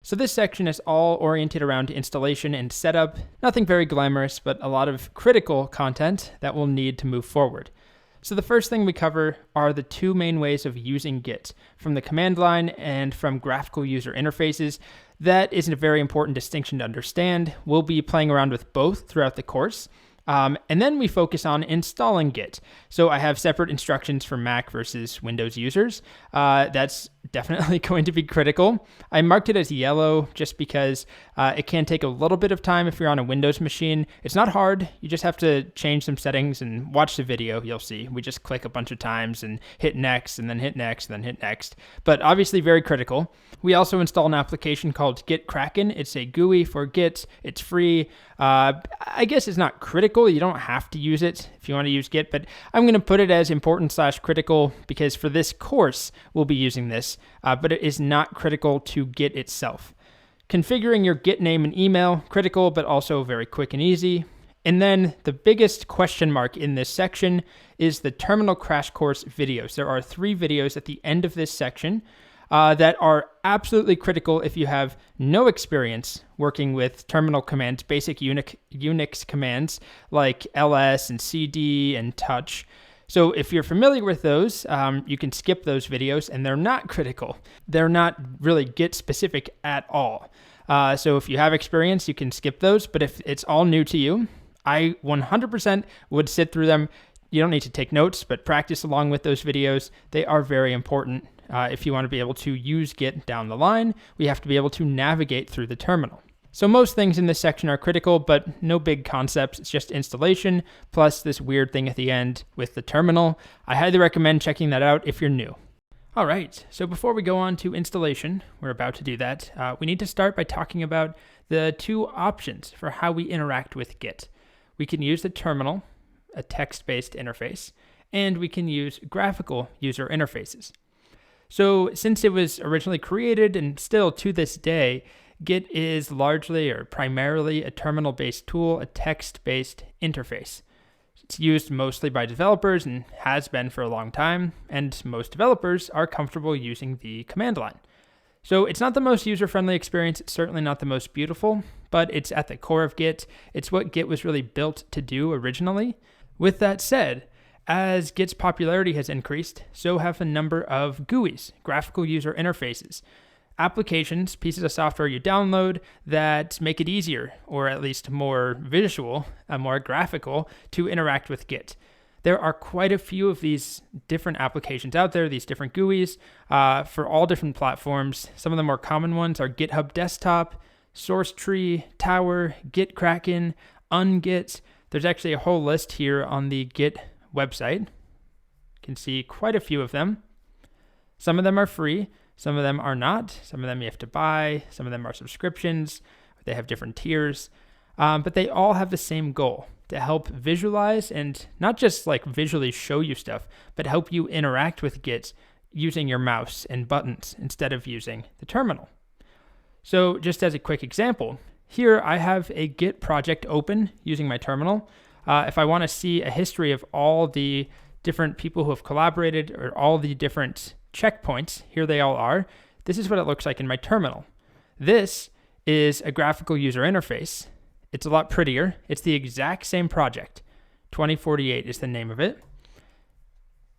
So this section is all oriented around installation and setup. Nothing very glamorous, but a lot of critical content that we'll need to move forward. So the first thing we cover are the two main ways of using Git, from the command line and from graphical user interfaces. That is a very important distinction to understand. We'll be playing around with both throughout the course. And then we focus on installing Git. So I have separate instructions for Mac versus Windows users. That's definitely going to be critical. I marked it as yellow just because it can take a little bit of time if you're on a Windows machine. It's not hard. You just have to change some settings and watch the video. You'll see. We just click a bunch of times and hit next and then hit next and then hit next. But obviously very critical. We also install an application called Gitkraken. It's a GUI for Git. It's free. I guess it's not critical. You don't have to use it if you want to use Git, but I'm going to put it as important/critical because for this course, we'll be using this, but it is not critical to Git itself. Configuring your Git name and email, critical, but also very quick and easy. And then the biggest question mark in this section is the terminal crash course videos. There are 3 videos at the end of this section that are absolutely critical if you have no experience working with terminal commands, basic Unix commands like ls and cd and touch. So if you're familiar with those, you can skip those videos, and they're not critical. They're not really Git specific at all. So if you have experience, you can skip those, but if it's all new to you, I 100% would sit through them. You don't need to take notes, but practice along with those videos. They are very important. If you want to be able to use Git down the line, we have to be able to navigate through the terminal. So most things in this section are critical, but no big concepts. It's just installation, plus this weird thing at the end with the terminal. I highly recommend checking that out if you're new. All right, so before we go on to installation, we're about to do that, we need to start by talking about the 2 options for how we interact with Git. We can use the terminal, a text-based interface, and we can use graphical user interfaces. So since it was originally created and still to this day, Git is largely or primarily a terminal-based tool, a text-based interface. It's used mostly by developers and has been for a long time, and most developers are comfortable using the command line. So it's not the most user-friendly experience, it's certainly not the most beautiful, but it's at the core of Git. It's what Git was really built to do originally. With that said, as Git's popularity has increased, so have a number of GUIs, graphical user interfaces, applications, pieces of software you download that make it easier, or at least more visual, more graphical, to interact with Git. There are quite a few of these different applications out there, these different GUIs, for all different platforms. Some of the more common ones are GitHub Desktop, SourceTree, Tower, Gitkraken, Ungit. There's actually a whole list here on the Git website. You can see quite a few of them. Some of them are free, some of them are not. Some of them you have to buy, some of them are subscriptions. They have different tiers, but they all have the same goal: to help visualize and not just like visually show you stuff, but help you interact with Git using your mouse and buttons instead of using the terminal. So just as a quick example, here I have a Git project open using my terminal. If I want to see a history of all the different people who have collaborated or all the different checkpoints, here they all are. This is what it looks like in my terminal. This is a graphical user interface. It's a lot prettier. It's the exact same project. 2048 is the name of it.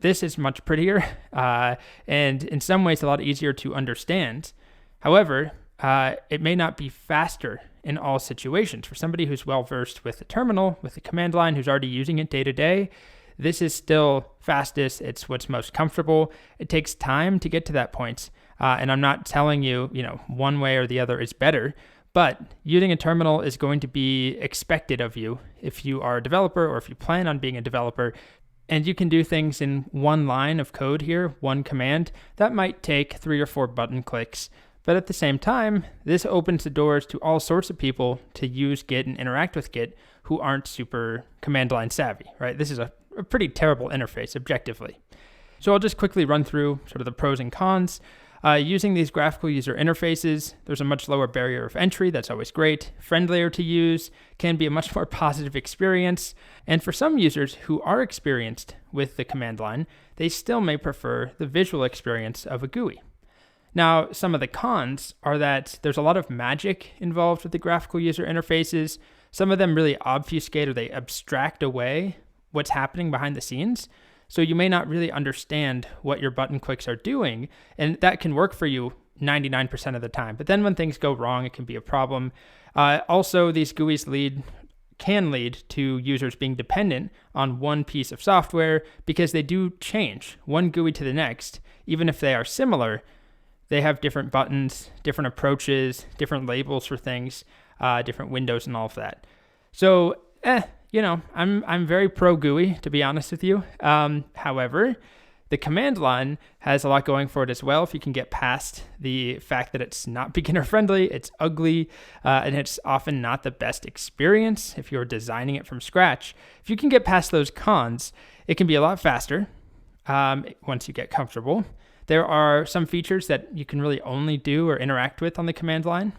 This is much prettier and in some ways a lot easier to understand. However, it may not be faster in all situations. For somebody who's well-versed with the terminal, with the command line, who's already using it day to day, this is still fastest. It's what's most comfortable. It takes time to get to that point. And I'm not telling you, one way or the other is better, but using a terminal is going to be expected of you if you are a developer or if you plan on being a developer. And you can do things in one line of code here, one command. That might take 3 or 4 button clicks. But at the same time, this opens the doors to all sorts of people to use Git and interact with Git who aren't super command line savvy, right? This is a pretty terrible interface, objectively. So I'll just quickly run through sort of the pros and cons. Using these graphical user interfaces, there's a much lower barrier of entry. That's always great. Friendlier to use, can be a much more positive experience. And for some users who are experienced with the command line, they still may prefer the visual experience of a GUI. Now, some of the cons are that there's a lot of magic involved with the graphical user interfaces. Some of them really obfuscate or they abstract away what's happening behind the scenes. So you may not really understand what your button clicks are doing, and that can work for you 99% of the time. But then when things go wrong, it can be a problem. Also, these GUIs can lead to users being dependent on one piece of software because they do change one GUI to the next. Even if they are similar, they have different buttons, different approaches, different labels for things, different windows and all of that. So, I'm very pro GUI, to be honest with you. However, the command line has a lot going for it as well. If you can get past the fact that it's not beginner friendly, it's ugly, and it's often not the best experience if you're designing it from scratch. If you can get past those cons, it can be a lot faster once you get comfortable. There are some features that you can really only do or interact with on the command line.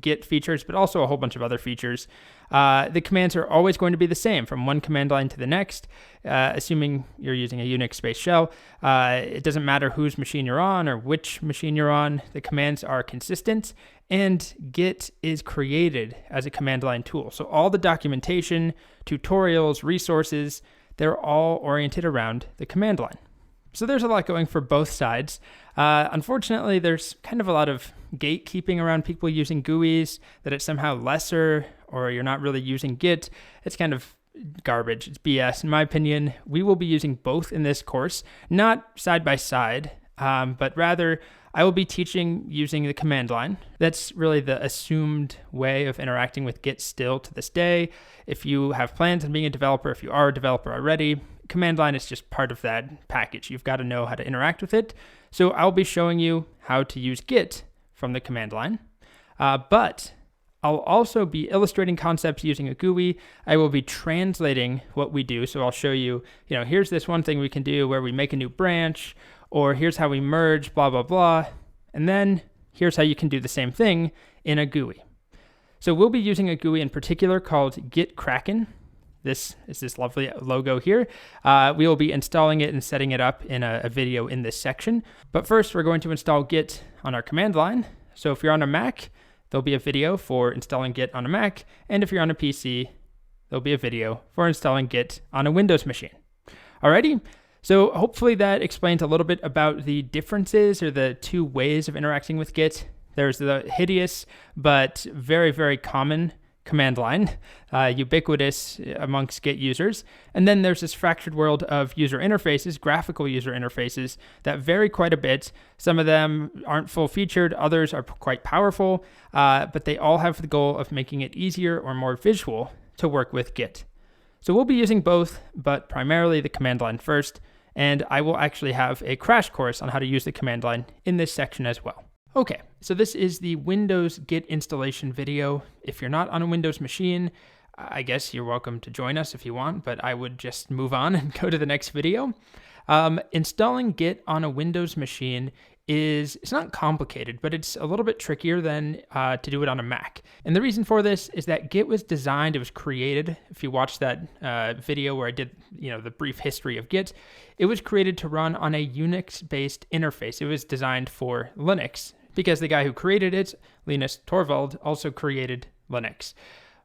Git features, but also a whole bunch of other features. The commands are always going to be the same from one command line to the next, assuming you're using a Unix-based shell. It doesn't matter whose machine you're on or which machine you're on. The commands are consistent, and Git is created as a command line tool. So all the documentation, tutorials, resources, they're all oriented around the command line. So there's a lot going for both sides. Unfortunately, there's kind of a lot of gatekeeping around people using GUIs, that it's somehow lesser or you're not really using Git. It's kind of garbage. It's BS. In my opinion, we will be using both in this course, not side by side, but rather I will be teaching using the command line. That's really the assumed way of interacting with Git still to this day. If you have plans on being a developer, if you are a developer already, command line is just part of that package. You've got to know how to interact with it. So I'll be showing you how to use Git from the command line. But I'll also be illustrating concepts using a GUI. I will be translating what we do. So I'll show you, here's this one thing we can do where we make a new branch, or here's how we merge, blah, blah, blah. And then here's how you can do the same thing in a GUI. So we'll be using a GUI in particular called GitKraken. This is this lovely logo here. We will be installing it and setting it up in a video in this section. But first, we're going to install Git on our command line. So if you're on a Mac, there'll be a video for installing Git on a Mac. And if you're on a PC, there'll be a video for installing Git on a Windows machine. Alrighty, so hopefully that explains a little bit about the differences or the two ways of interacting with Git. There's the hideous but very, very common command line, ubiquitous amongst Git users. And then there's this fractured world of user interfaces, graphical user interfaces, that vary quite a bit. Some of them aren't full featured, others are quite powerful, but they all have the goal of making it easier or more visual to work with Git. So we'll be using both, but primarily the command line first, and I will actually have a crash course on how to use the command line in this section as well. Okay, so this is the Windows Git installation video. If you're not on a Windows machine, I guess you're welcome to join us if you want, but I would just move on and go to the next video. Installing Git on a Windows machine it's not complicated, but it's a little bit trickier than to do it on a Mac. And the reason for this is that Git was designed, it was created, if you watch that video where I did the brief history of Git, it was created to run on a Unix-based interface. It was designed for Linux, because the guy who created it, Linus Torvald, also created Linux.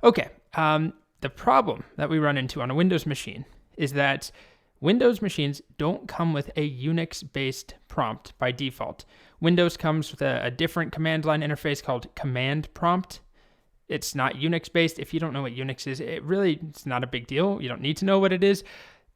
Okay, the problem that we run into on a Windows machine is that Windows machines don't come with a Unix-based prompt by default. Windows comes with a different command line interface called command prompt. It's not Unix-based. If you don't know what Unix is, it's not a big deal. You don't need to know what it is.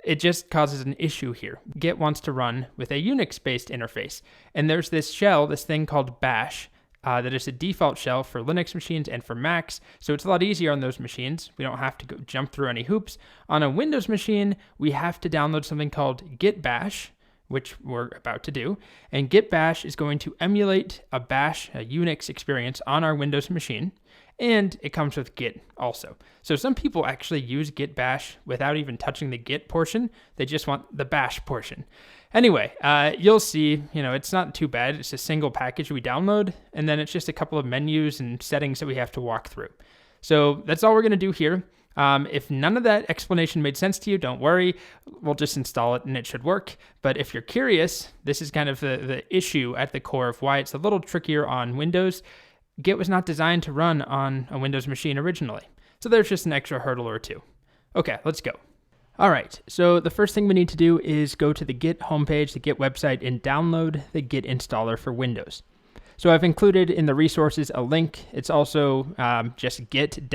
It just causes an issue here. Git wants to run with a Unix-based interface. And there's this shell, this thing called bash, that is a default shell for Linux machines and for Macs. So it's a lot easier on those machines. We don't have to go jump through any hoops. On a Windows machine, we have to download something called Git Bash, which we're about to do. And Git Bash is going to emulate a bash, a Unix experience on our Windows machine. And it comes with Git also. So some people actually use Git Bash without even touching the Git portion. They just want the bash portion. Anyway, you'll see, it's not too bad. It's a single package we download, and then it's just a couple of menus and settings that we have to walk through. So that's all we're going to do here. If none of that explanation made sense to you, don't worry. We'll just install it and it should work. But if you're curious, this is kind of the issue at the core of why it's a little trickier on Windows. Git was not designed to run on a Windows machine originally. So there's just an extra hurdle or two. Okay, let's go. All right, so the first thing we need to do is go to the Git homepage, the Git website, and download the Git installer for Windows. So I've included in the resources a link. It's also just git-scm.com.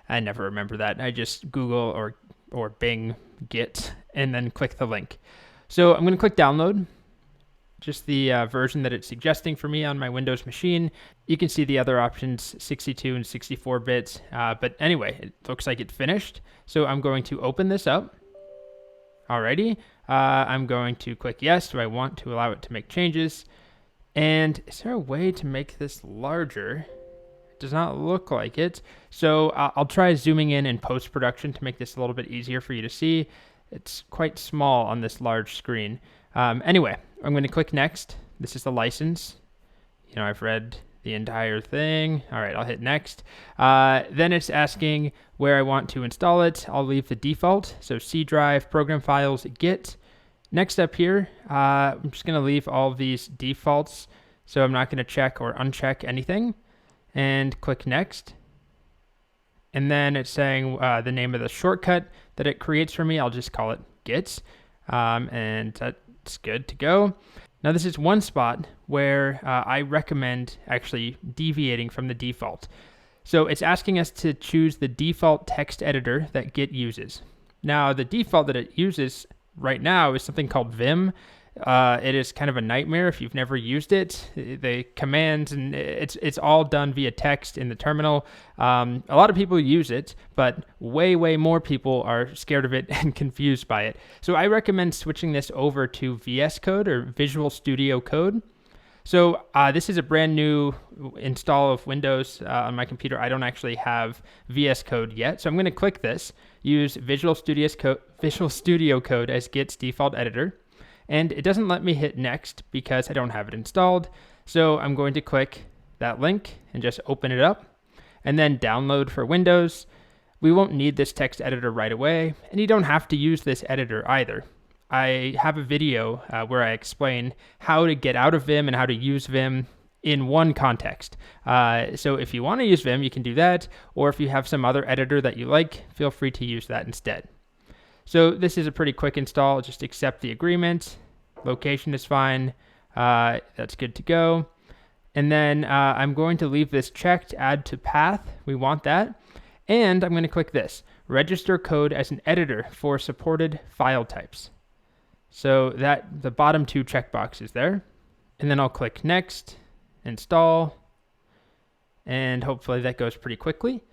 I never remember that. I just Google or Bing Git and then click the link. So I'm going to click download, just the version that it's suggesting for me on my Windows machine. You can see the other options, 62 and 64 bits. But anyway, it looks like it finished. So I'm going to open this up. Alrighty. I'm going to click yes. Do I want to allow it to make changes? And is there a way to make this larger? It does not look like it. So I'll try zooming in post-production to make this a little bit easier for you to see. It's quite small on this large screen. Anyway, I'm going to click next. This is the license. I've read the entire thing. All right, I'll hit next. Then it's asking where I want to install it. I'll leave the default. So C drive, program files, Git. Next up here, I'm just going to leave all of these defaults. So I'm not going to check or uncheck anything. And click next. And then it's saying the name of the shortcut that it creates for me. I'll just call it Git. And that's good to go. Now this is one spot where I recommend actually deviating from the default. So it's asking us to choose the default text editor that Git uses. Now the default that it uses right now is something called Vim. It is kind of a nightmare if you've never used it. The commands and it's all done via text in the terminal. A lot of people use it, but way more people are scared of it and confused by it. So I recommend switching this over to VS Code or Visual Studio Code. So this is a brand new install of Windows on my computer. I don't actually have VS Code yet, so I'm going to click this. Use Visual Studio Code as Git's default editor. And it doesn't let me hit next because I don't have it installed. So I'm going to click that link and just open it up and then download for Windows. We won't need this text editor right away, and you don't have to use this editor either. I have a video where I explain how to get out of Vim and how to use Vim in one context. So if you want to use Vim, you can do that. Or if you have some other editor that you like, feel free to use that instead. So this is a pretty quick install. Just accept the agreement. Location is fine. That's good to go. And then I'm going to leave this checked, add to path. We want that. And I'm going to click this, register code as an editor for supported file types. So that the bottom two checkboxes there. And then I'll click next, install, and hopefully that goes pretty quickly.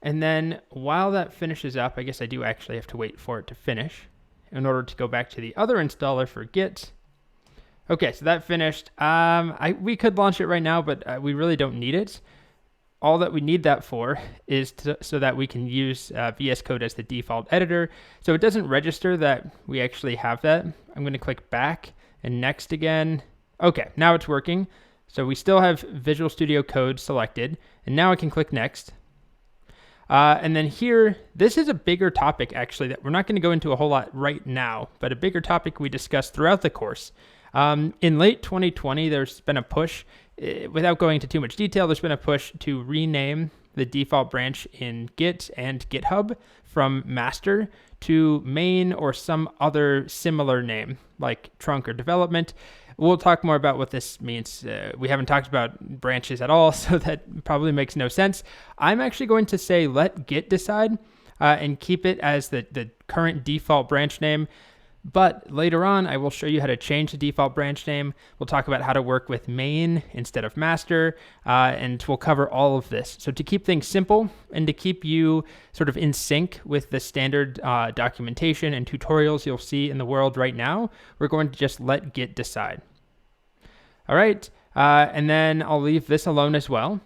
And then while that finishes up, I guess I do actually have to wait for it to finish in order to go back to the other installer for Git. Okay, so that finished. We could launch it right now, but we really don't need it. All that we need that for is so that we can use VS Code as the default editor. So it doesn't register that we actually have that. I'm going to click back and next again. Okay, now it's working. So we still have Visual Studio Code selected, and now I can click next. And then here, this is a bigger topic actually that we're not going to go into a whole lot right now, but a bigger topic we discussed throughout the course. In late 2020, there's been a push, without going into too much detail, there's been a push to rename the default branch in Git and GitHub from master to main or some other similar name like trunk or development. We'll talk more about what this means. We haven't talked about branches at all, so that probably makes no sense. I'm actually going to say let Git decide and keep it as the current default branch name. But later on, I will show you how to change the default branch name. We'll talk about how to work with main instead of master, and we'll cover all of this. So to keep things simple and to keep you sort of in sync with the standard documentation and tutorials you'll see in the world right now, we're going to just let Git decide. All right, and then I'll leave this alone as well.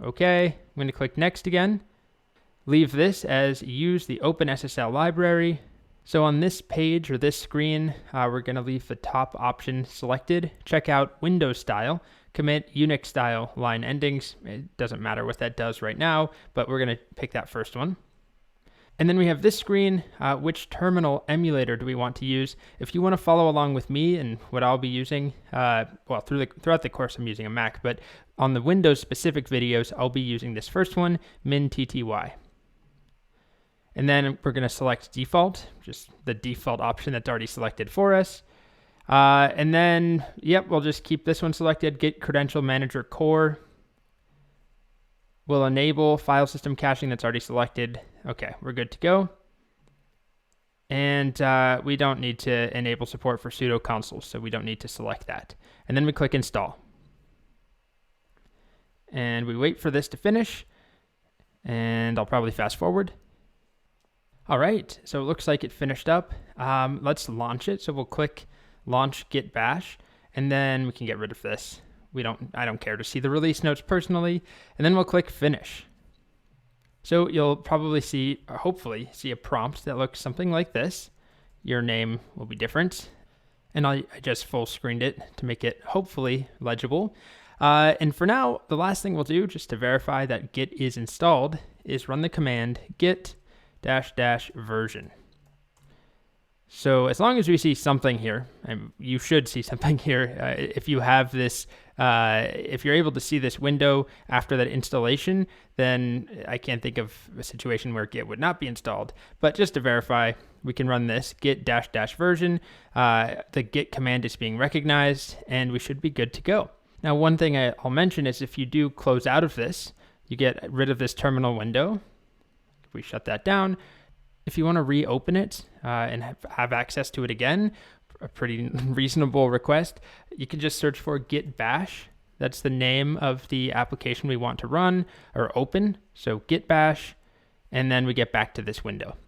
Okay, I'm going to click next again. Leave this as use the OpenSSL library. So on this page or this screen, we're going to leave the top option selected. Check out Windows style, commit Unix style line endings. It doesn't matter what that does right now, but we're going to pick that first one. And then we have this screen, which terminal emulator do we want to use? If you want to follow along with me and what I'll be using, throughout the course I'm using a Mac, but on the Windows specific videos, I'll be using this first one, MinTTY. And then we're going to select default, just the default option that's already selected for us. And then, we'll just keep this one selected, Git Credential Manager Core. We'll enable file system caching that's already selected. Okay, we're good to go. And we don't need to enable support for sudo consoles, so we don't need to select that. And then we click install. And we wait for this to finish. And I'll probably fast forward. All right, so it looks like it finished up. Let's launch it. So we'll click launch git bash, and then we can get rid of this. I don't care to see the release notes personally, and then we'll click finish. So you'll probably see, or hopefully see, a prompt that looks something like this. Your name will be different, and I just full screened it to make it hopefully legible. And for now, the last thing we'll do, just to verify that Git is installed, is run the command git -- version. So as long as we see something here, and you should see something here, if you have this, if you're able to see this window after that installation, then I can't think of a situation where Git would not be installed. But just to verify, we can run this git -- version. The Git command is being recognized, and we should be good to go. Now, one thing I'll mention is if you do close out of this, you get rid of this terminal window. If we shut that down, if you want to reopen it and have access to it again, a pretty reasonable request, you can just search for git bash. That's the name of the application we want to run or open. So git bash, and then we get back to this window.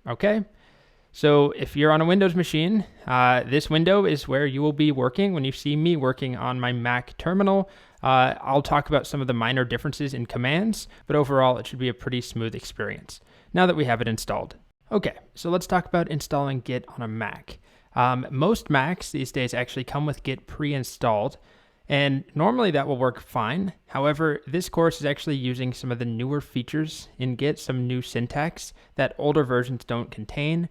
Okay? So if you're on a Windows machine, this window is where you will be working when you see me working on my Mac terminal. I'll talk about some of the minor differences in commands, but overall it should be a pretty smooth experience now that we have it installed. Okay, so let's talk about installing Git on a Mac. Most Macs these days actually come with Git pre-installed, and normally that will work fine. However, this course is actually using some of the newer features in Git, some new syntax that older versions don't contain.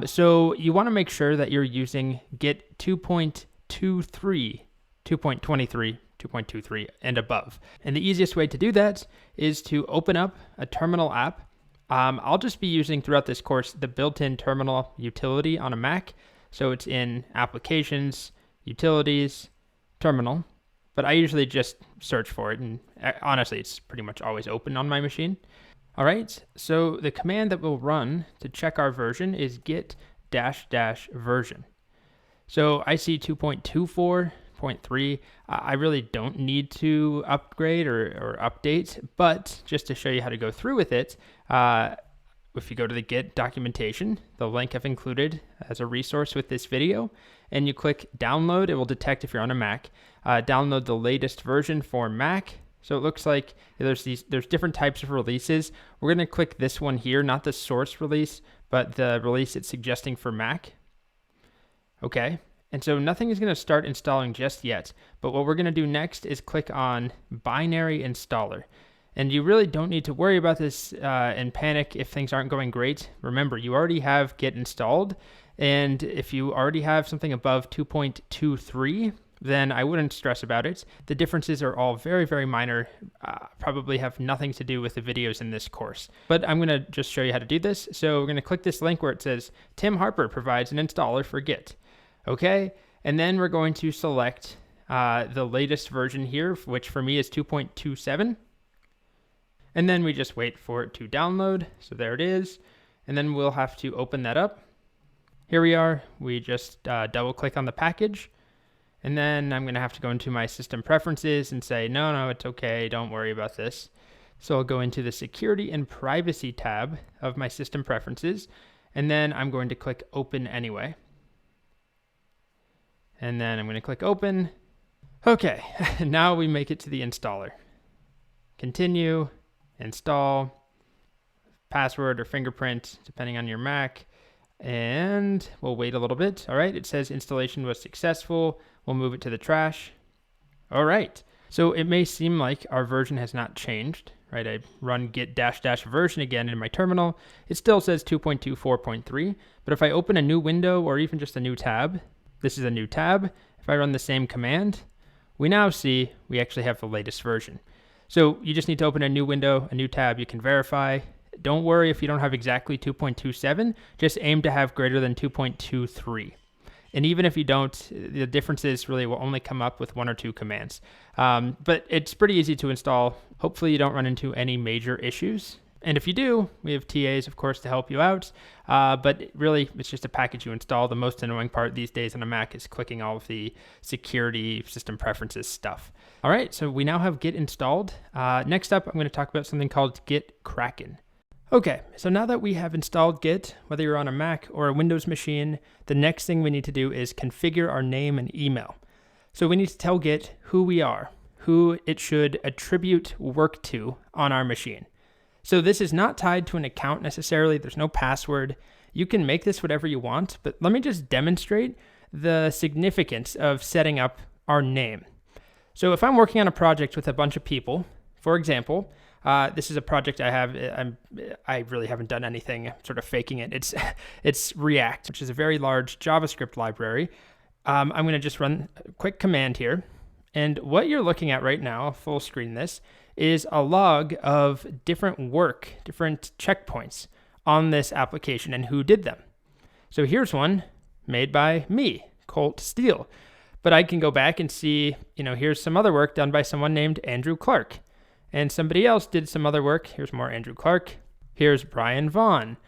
So you want to make sure that you're using Git 2.23, 2.23, 2.23, and above. And the easiest way to do that is to open up a terminal app. I'll just be using throughout this course the built-in terminal utility on a Mac. So it's in Applications, Utilities, Terminal. But I usually just search for it, and honestly, it's pretty much always open on my machine. All right, so the command that we'll run to check our version is git -- version. So I see 2.24.3. I really don't need to upgrade or update, but just to show you how to go through with it, if you go to the Git documentation, the link I've included as a resource with this video, and you click download, it will detect if you're on a Mac. Download the latest version for Mac. So it looks like there's different types of releases. We're going to click this one here, not the source release, but the release it's suggesting for Mac. Okay. And so nothing is going to start installing just yet, but what we're going to do next is click on Binary Installer. And you really don't need to worry about this and panic if things aren't going great. Remember, you already have Git installed, and if you already have something above 2.23, then I wouldn't stress about it. The differences are all very, very minor, probably have nothing to do with the videos in this course. But I'm going to just show you how to do this. So we're going to click this link where it says, Tim Harper provides an installer for Git. Okay, and then we're going to select the latest version here, which for me is 2.27. And then we just wait for it to download. So there it is. And then we'll have to open that up. Here we are. We just double click on the package. And then I'm going to have to go into my system preferences and say, no, it's okay. Don't worry about this. So I'll go into the security and privacy tab of my system preferences. And then I'm going to click open anyway. And then I'm going to click open. Okay, now we make it to the installer. Continue, install, password or fingerprint, depending on your Mac. And we'll wait a little bit. All right, it says installation was successful. We'll move it to the trash. All right, So it may seem like our version has not changed, right? I run git dash dash version again in my terminal. It still says 2.24.3, but if I open a new window or even just a new tab, this is a new tab. If I run the same command, we now see we actually have the latest version. So you just need to open a new window, a new tab. You can verify. Don't worry if you don't have exactly 2.27, just aim to have greater than 2.23. And even if you don't, the differences really will only come up with one or two commands. But it's pretty easy to install. Hopefully you don't run into any major issues. And if you do, we have TAs, of course, to help you out. But really, it's just a package you install. The most annoying part these days on a Mac is clicking all of the security system preferences stuff. All right, so we now have Git installed. Next up, I'm going to talk about something called Git Kraken. Okay, so now that we have installed Git, whether you're on a Mac or a Windows machine, the next thing we need to do is configure our name and email. So we need to tell Git who we are, who it should attribute work to on our machine. So this is not tied to an account necessarily. There's no password. You can make this whatever you want, but let me just demonstrate the significance of setting up our name. So if I'm working on a project with a bunch of people, for example, this is a project I have. I really haven't done anything. I'm sort of faking it. It's React, which is a very large JavaScript library. I'm going to just run a quick command here. And what you're looking at right now, I'll full screen this, is a log of different work, different checkpoints on this application and who did them. So here's one made by me, Colt Steele. But I can go back and see, here's some other work done by someone named Andrew Clark. And somebody else did some other work. Here's more Andrew Clark. Here's Brian Vaughn.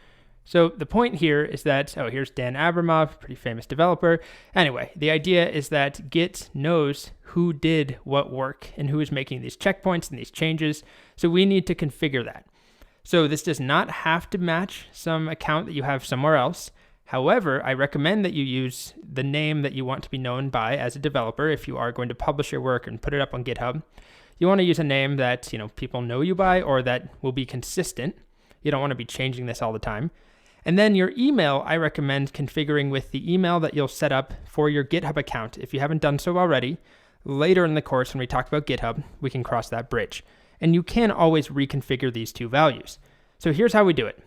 So the point here is that, here's Dan Abramov, pretty famous developer. Anyway, the idea is that Git knows who did what work and who is making these checkpoints and these changes. So we need to configure that. So this does not have to match some account that you have somewhere else. However, I recommend that you use the name that you want to be known by as a developer if you are going to publish your work and put it up on GitHub. You want to use a name that people know you by or that will be consistent. You don't want to be changing this all the time. And then your email, I recommend configuring with the email that you'll set up for your GitHub account. If you haven't done so already, later in the course when we talk about GitHub, we can cross that bridge. And you can always reconfigure these two values. So here's how we do it.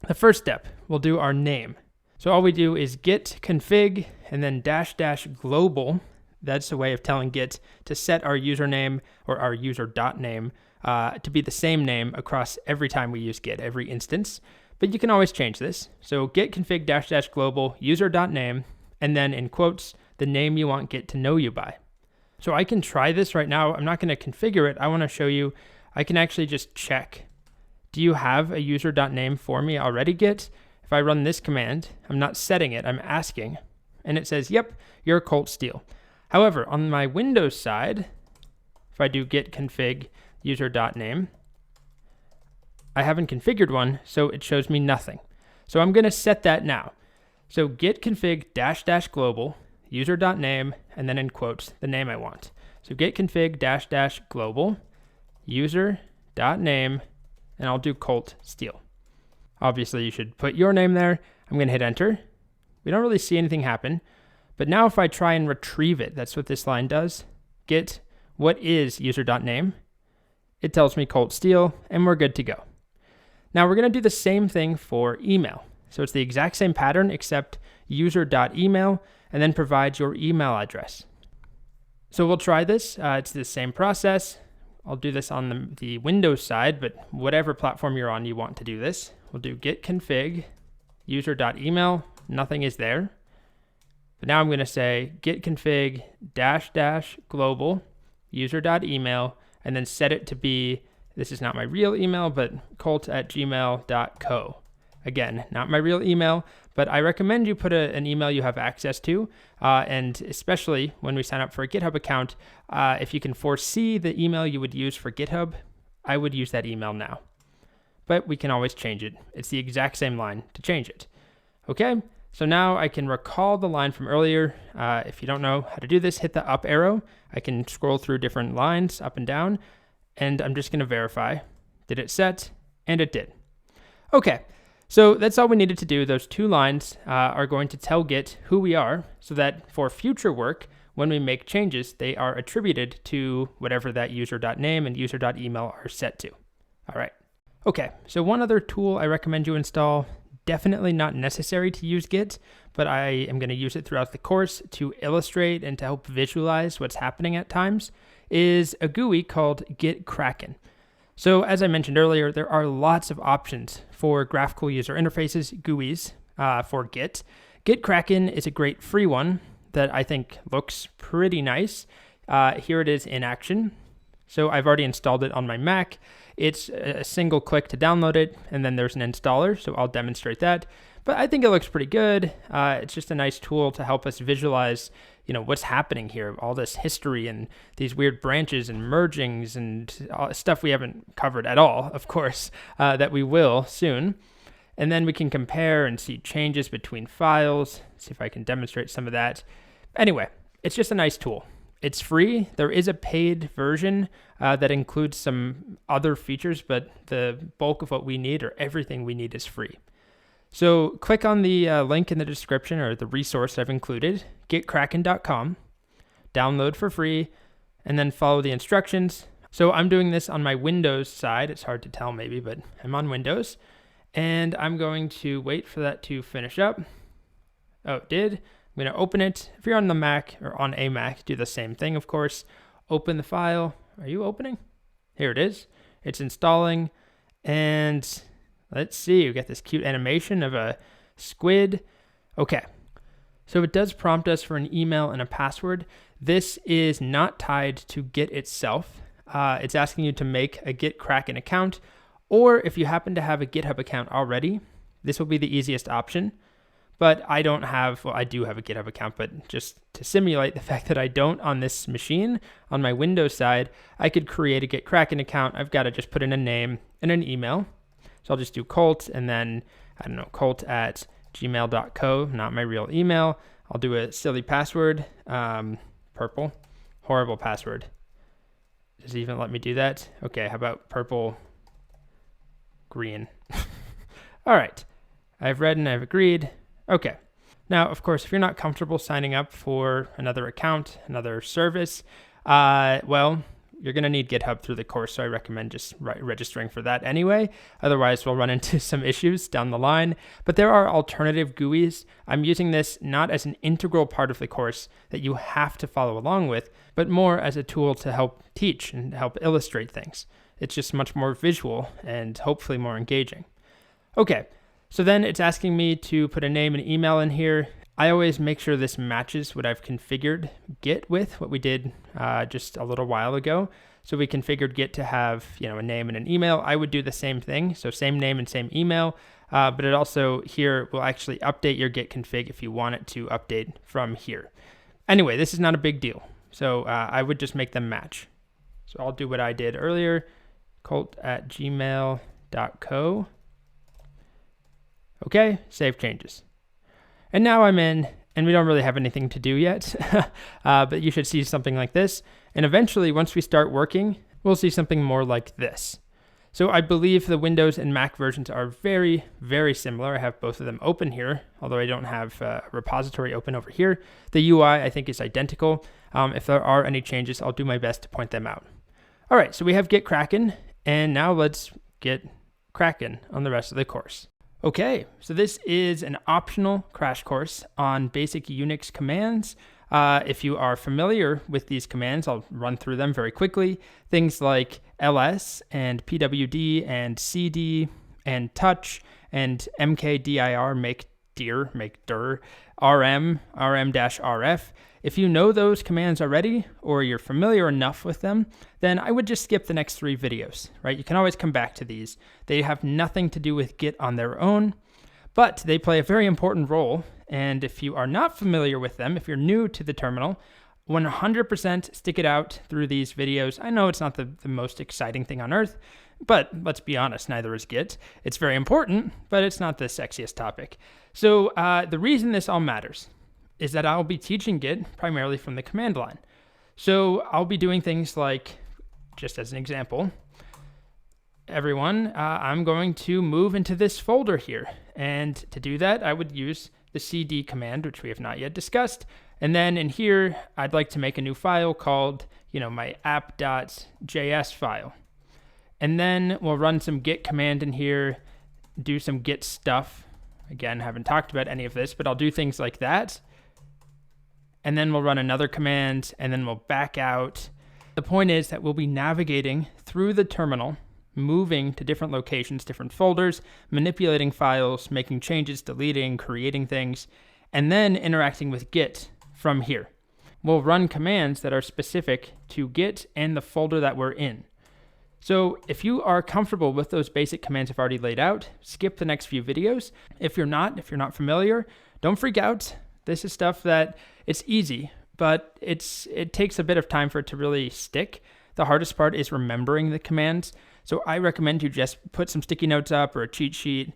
The first step, we'll do our name. So all we do is git config and then -- global. That's a way of telling Git to set our username or our user.name to be the same name across every time we use Git, every instance. But you can always change this. So git config -- global user.name, and then in quotes, the name you want Git to know you by. So I can try this right now. I'm not going to configure it. I want to show you, I can actually just check. Do you have a user.name for me already, Git? If I run this command, I'm not setting it, I'm asking. And it says, yep, you're Colt Steele. However, on my Windows side, if I do git config user.name, I haven't configured one, so it shows me nothing. So I'm going to set that now. So git config -- global user.name, and then in quotes, the name I want. So git config -- global user.name, and I'll do Colt Steele. Obviously, you should put your name there. I'm going to hit enter. We don't really see anything happen. But now if I try and retrieve it, that's what this line does. Git, what is user.name? It tells me Colt Steele, and we're good to go. Now we're going to do the same thing for email. So it's the exact same pattern, except user.email, and then provides your email address. So we'll try this. It's the same process. I'll do this on the Windows side, but whatever platform you're on, you want to do this. We'll do git config user.email. Nothing is there. But now I'm going to say git config -- global user.email, and then set it to be, this is not my real email, but colt@gmail.co. Again, not my real email, but I recommend you put an email you have access to, and especially when we sign up for a GitHub account, if you can foresee the email you would use for GitHub, I would use that email now. But we can always change it. It's the exact same line to change it. Okay, so now I can recall the line from earlier. If you don't know how to do this, hit the up arrow. I can scroll through different lines up and down, and I'm just going to verify. Did it set? And it did. Okay, so that's all we needed to do. Those two lines are going to tell Git who we are so that for future work, when we make changes, they are attributed to whatever that user.name and user.email are set to. All right. Okay, so one other tool I recommend you install, definitely not necessary to use Git, but I am going to use it throughout the course to illustrate and to help visualize what's happening at times, is a GUI called Gitkraken. So as I mentioned earlier, there are lots of options for graphical user interfaces, GUIs, for Git. Gitkraken is a great free one that I think looks pretty nice. Here it is in action. So I've already installed it on my Mac. It's a single click to download it, and then there's an installer, so I'll demonstrate that. But I think it looks pretty good. It's just a nice tool to help us visualize, what's happening here, all this history and these weird branches and mergings and stuff we haven't covered at all, of course, that we will soon. And then we can compare and see changes between files. See if I can demonstrate some of that. Anyway, it's just a nice tool. It's free. There is a paid version that includes some other features, but the bulk of what we need, or everything we need, is free. So click on the link in the description, or the resource I've included, gitkraken.com, download for free, and then follow the instructions. So I'm doing this on my Windows side. It's hard to tell maybe, but I'm on Windows. And I'm going to wait for that to finish up. Oh, it did. I'm going to open it. If you're on the Mac or on a Mac, do the same thing, of course. Open the file. Are you opening? Here it is. It's installing. And let's see. We got this cute animation of a squid. Okay. So it does prompt us for an email and a password. This is not tied to Git itself. It's asking you to make a Gitkraken account. Or if you happen to have a GitHub account already, this will be the easiest option. But I do have a GitHub account, but just to simulate the fact that I don't on this machine, on my Windows side, I could create a Gitkraken account. I've got to just put in a name and an email. So I'll just do Colt and then, Colt@gmail.co, not my real email. I'll do a silly password, purple, horrible password. Does it even let me do that? Okay, how about purple, green? All right, I've read and I've agreed. Okay. Now, of course, if you're not comfortable signing up for another account, another service, well, you're going to need GitHub through the course, so I recommend just registering for that anyway. Otherwise, we'll run into some issues down the line. But there are alternative GUIs. I'm using this not as an integral part of the course that you have to follow along with, but more as a tool to help teach and help illustrate things. It's just much more visual and hopefully more engaging. Okay. So then it's asking me to put a name and email in here. I always make sure this matches what I've configured Git with, what we did just a little while ago. So we configured Git to have, a name and an email. I would do the same thing. So same name and same email, but it also here will actually update your Git config if you want it to update from here. Anyway, this is not a big deal. So I would just make them match. So I'll do what I did earlier, colt@gmail.co. Okay, save changes. And now I'm in, and we don't really have anything to do yet, but you should see something like this. And eventually, once we start working, we'll see something more like this. So I believe the Windows and Mac versions are very, very similar. I have both of them open here, although I don't have a repository open over here. The UI, I think, is identical. If there are any changes, I'll do my best to point them out. All right, so we have Gitkraken, and now let's get cracking on the rest of the course. Okay, so this is an optional crash course on basic Unix commands. If you are familiar with these commands, I'll run through them very quickly. Things like ls and pwd and cd and touch and mkdir, make dir, rm-rf. If you know those commands already, or you're familiar enough with them, then I would just skip the next 3 videos, right? You can always come back to these. They have nothing to do with Git on their own, but they play a very important role. And if you are not familiar with them, if you're new to the terminal, 100% stick it out through these videos. I know it's not the most exciting thing on earth, but let's be honest, neither is Git. It's very important, but it's not the sexiest topic. So the reason this all matters is that I'll be teaching Git primarily from the command line. So I'll be doing things like, just as an example, everyone, I'm going to move into this folder here. And to do that, I would use the cd command, which we have not yet discussed. And then in here, I'd like to make a new file called, my app.js file. And then we'll run some git command in here, do some git stuff. Again, haven't talked about any of this, but I'll do things like that. And then we'll run another command, and then we'll back out. The point is that we'll be navigating through the terminal, moving to different locations, different folders, manipulating files, making changes, deleting, creating things, and then interacting with Git from here. We'll run commands that are specific to Git and the folder that we're in. So if you are comfortable with those basic commands I've already laid out, skip the next few videos. If you're not familiar, don't freak out. This is stuff that it's easy, but it takes a bit of time for it to really stick. The hardest part is remembering the commands. So I recommend you just put some sticky notes up or a cheat sheet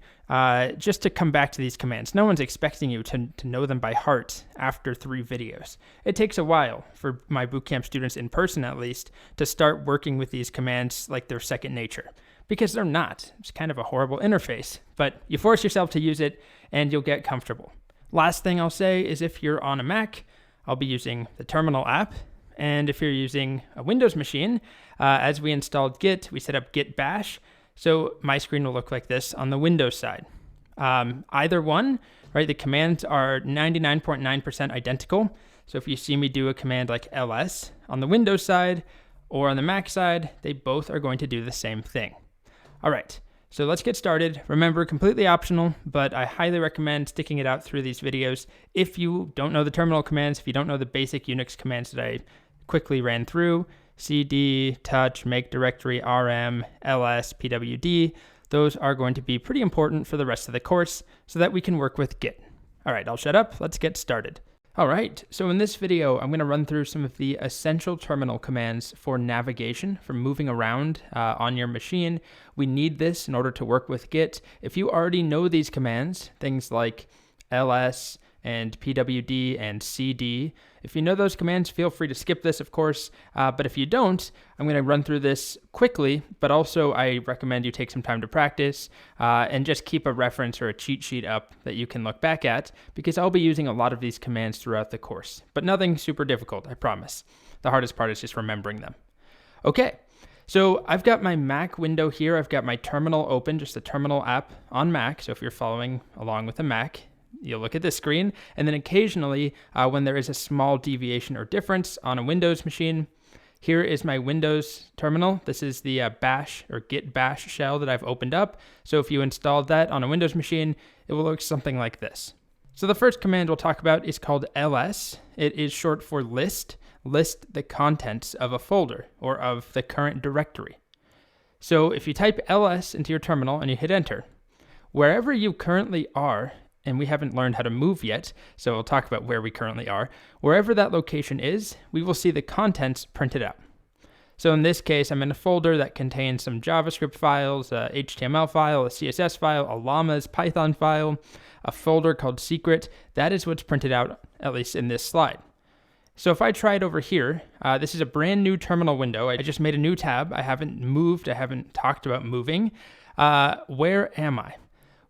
just to come back to these commands. No one's expecting you to know them by heart after 3 videos. It takes a while for my bootcamp students, in person at least, to start working with these commands like they're second nature. Because they're not. It's kind of a horrible interface. But you force yourself to use it and you'll get comfortable. Last thing I'll say is if you're on a Mac, I'll be using the Terminal app. And if you're using a Windows machine, as we installed Git, we set up Git Bash. So my screen will look like this on the Windows side. Either one, right? The commands are 99.9% identical. So if you see me do a command like ls on the Windows side or on the Mac side, they both are going to do the same thing. All right, so let's get started. Remember, completely optional, but I highly recommend sticking it out through these videos. If you don't know the terminal commands, if you don't know the basic Unix commands that I quickly ran through, cd, touch, make directory, rm, ls, pwd, those are going to be pretty important for the rest of the course so that we can work with Git. All right, I'll shut up. Let's get started. All right, so in this video, I'm going to run through some of the essential terminal commands for navigation, for moving around on your machine. We need this in order to work with Git. If you already know these commands, things like ls and pwd and cd, if you know those commands, feel free to skip this, of course. But if you don't, I'm going to run through this quickly, but also I recommend you take some time to practice and just keep a reference or a cheat sheet up that you can look back at, because I'll be using a lot of these commands throughout the course, but nothing super difficult, I promise. The hardest part is just remembering them. Okay, so I've got my Mac window here. I've got my terminal open, just the Terminal app on Mac. So if you're following along with a Mac, you'll look at this screen, and then occasionally when there is a small deviation or difference on a Windows machine, here is my Windows terminal. This is the bash or git bash shell that I've opened up. So if you installed that on a Windows machine, it will look something like this. So the first command we'll talk about is called ls. It is short for list the contents of a folder or of the current directory. So if you type ls into your terminal and you hit enter, wherever you currently are, and we haven't learned how to move yet, so we'll talk about where we currently are. Wherever that location is, we will see the contents printed out. So in this case, I'm in a folder that contains some JavaScript files, a HTML file, a CSS file, a Llamas Python file, a folder called secret. That is what's printed out, at least in this slide. So if I try it over here, this is a brand new terminal window. I just made a new tab. I haven't moved. I haven't talked about moving. Where am I?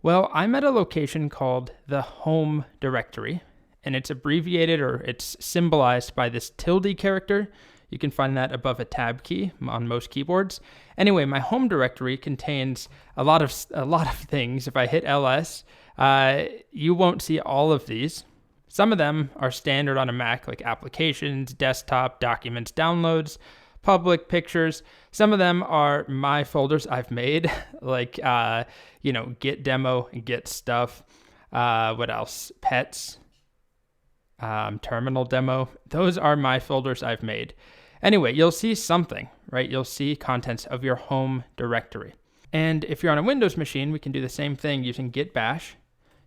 Well, I'm at a location called the home directory, and it's abbreviated, or it's symbolized by this tilde character. You can find that above a tab key on most keyboards. Anyway, my home directory contains a lot of things. If I hit ls, you won't see all of these. Some of them are standard on a Mac, like applications, desktop, documents, downloads, public, pictures. Some of them are my folders I've made, like, Git demo and Git stuff. What else? Pets, terminal demo. Those are my folders I've made. Anyway, you'll see something, right? You'll see contents of your home directory. And if you're on a Windows machine, we can do the same thing using Git Bash.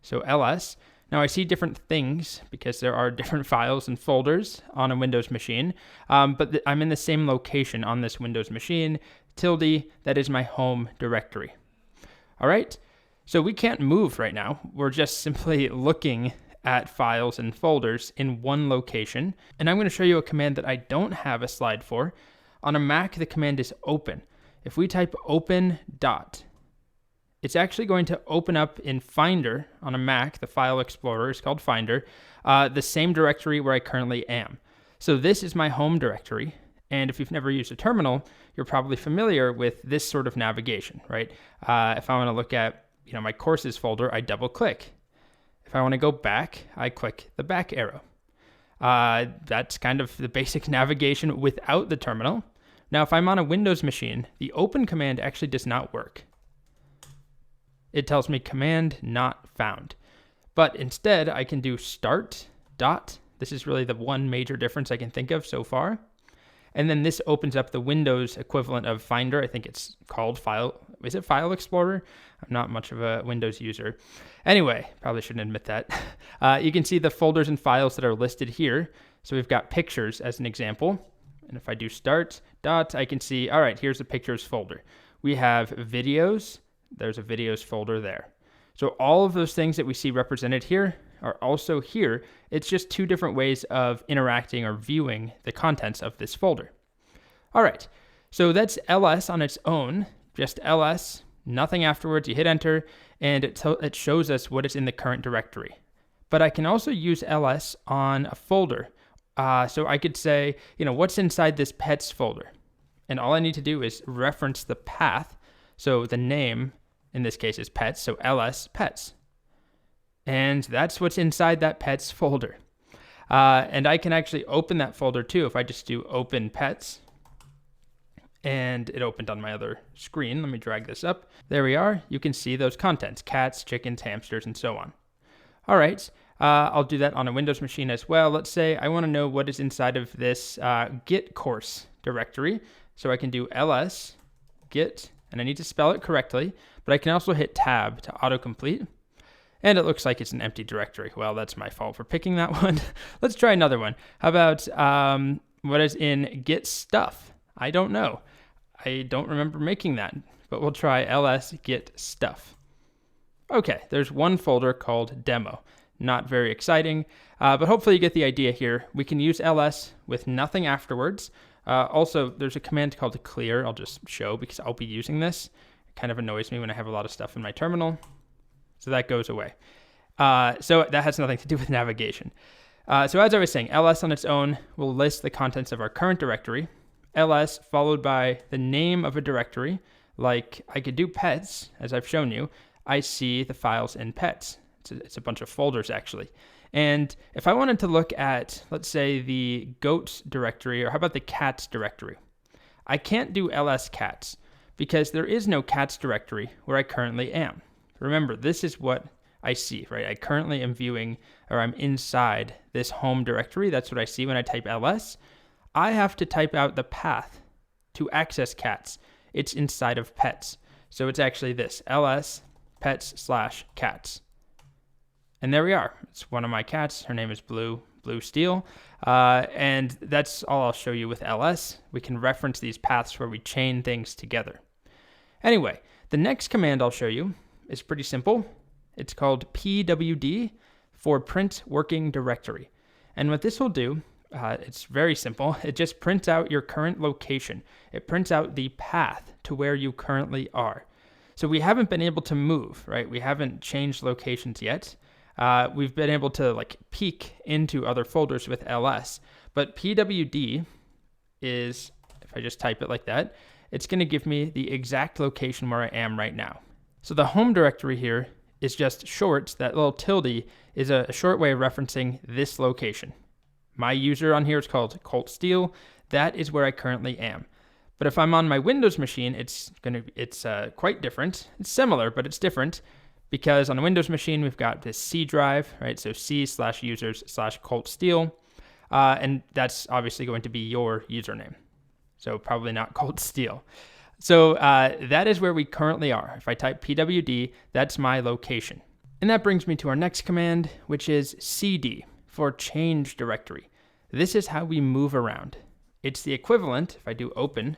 So ls. Now I see different things because there are different files and folders on a Windows machine, but I'm in the same location on this Windows machine, tilde, that is my home directory. All right, so we can't move right now. We're just simply looking at files and folders in one location, and I'm going to show you a command that I don't have a slide for. On a Mac, the command is open. If we type open dot, it's actually going to open up in Finder on a Mac. The file explorer is called Finder, the same directory where I currently am. So this is my home directory. And if you've never used a terminal, you're probably familiar with this sort of navigation, right? If I want to look at, my courses folder, I double click. If I want to go back, I click the back arrow. That's kind of the basic navigation without the terminal. Now, if I'm on a Windows machine, the open command actually does not work. It tells me command not found. But instead, I can do start dot. This is really the one major difference I can think of so far. And then this opens up the Windows equivalent of Finder. I think it's called File. Is it File Explorer? I'm not much of a Windows user. Anyway, probably shouldn't admit that. You can see the folders and files that are listed here. So we've got pictures as an example. And if I do start dot, I can see, all right, here's the pictures folder. We have videos. There's a videos folder there. So all of those things that we see represented here are also here. It's just two different ways of interacting or viewing the contents of this folder. All right, so that's ls on its own, just ls, nothing afterwards. You hit enter, and it shows us what is in the current directory. But I can also use ls on a folder. So I could say, what's inside this pets folder? And all I need to do is reference the path. So the name, in this case, is pets, so ls pets. And that's what's inside that pets folder. And I can actually open that folder too if I just do open pets. And it opened on my other screen. Let me drag this up. There we are. You can see those contents, cats, chickens, hamsters, and so on. All right, I'll do that on a Windows machine as well. Let's say I want to know what is inside of this git course directory. So I can do ls git, and I need to spell it correctly, but I can also hit tab to autocomplete. And it looks like it's an empty directory. Well, that's my fault for picking that one. Let's try another one. How about what is in git stuff? I don't know. I don't remember making that, but we'll try ls git stuff. Okay, there's one folder called demo. Not very exciting, but hopefully you get the idea here. We can use ls with nothing afterwards. Also, there's a command called clear. I'll just show because I'll be using this. It kind of annoys me when I have a lot of stuff in my terminal. So that goes away. So that has nothing to do with navigation. So as I was saying, ls on its own will list the contents of our current directory. ls followed by the name of a directory. Like I could do pets, as I've shown you. I see the files in pets. It's a bunch of folders actually. And if I wanted to look at, let's say, the goats directory, or how about the cats directory? I can't do ls cats because there is no cats directory where I currently am. Remember, this is what I see, right? I currently am viewing, or I'm inside this home directory. That's what I see when I type ls. I have to type out the path to access cats. It's inside of pets. So it's actually this, ls pets/cats. And there we are. It's one of my cats. Her name is Blue Steel. And that's all I'll show you with ls. We can reference these paths where we chain things together. Anyway, the next command I'll show you is pretty simple. It's called pwd for print working directory. And what this will do, it's very simple. It just prints out your current location. It prints out the path to where you currently are. So we haven't been able to move, right? We haven't changed locations yet. We've been able to peek into other folders with ls, but pwd is, if I just type it like that, it's going to give me the exact location where I am right now. So the home directory here is just short. That little tilde is a short way of referencing this location. My user on here is called Colt Steel. That is where I currently am. But if I'm on my Windows machine, it's quite different. It's similar, but it's different because on a Windows machine, we've got this C drive, right? So C/users/Colt Steel. And that's obviously going to be your username. So probably not Colt Steel. So that is where we currently are. If I type pwd, that's my location. And that brings me to our next command, which is cd for change directory. This is how we move around. It's the equivalent, if I do open,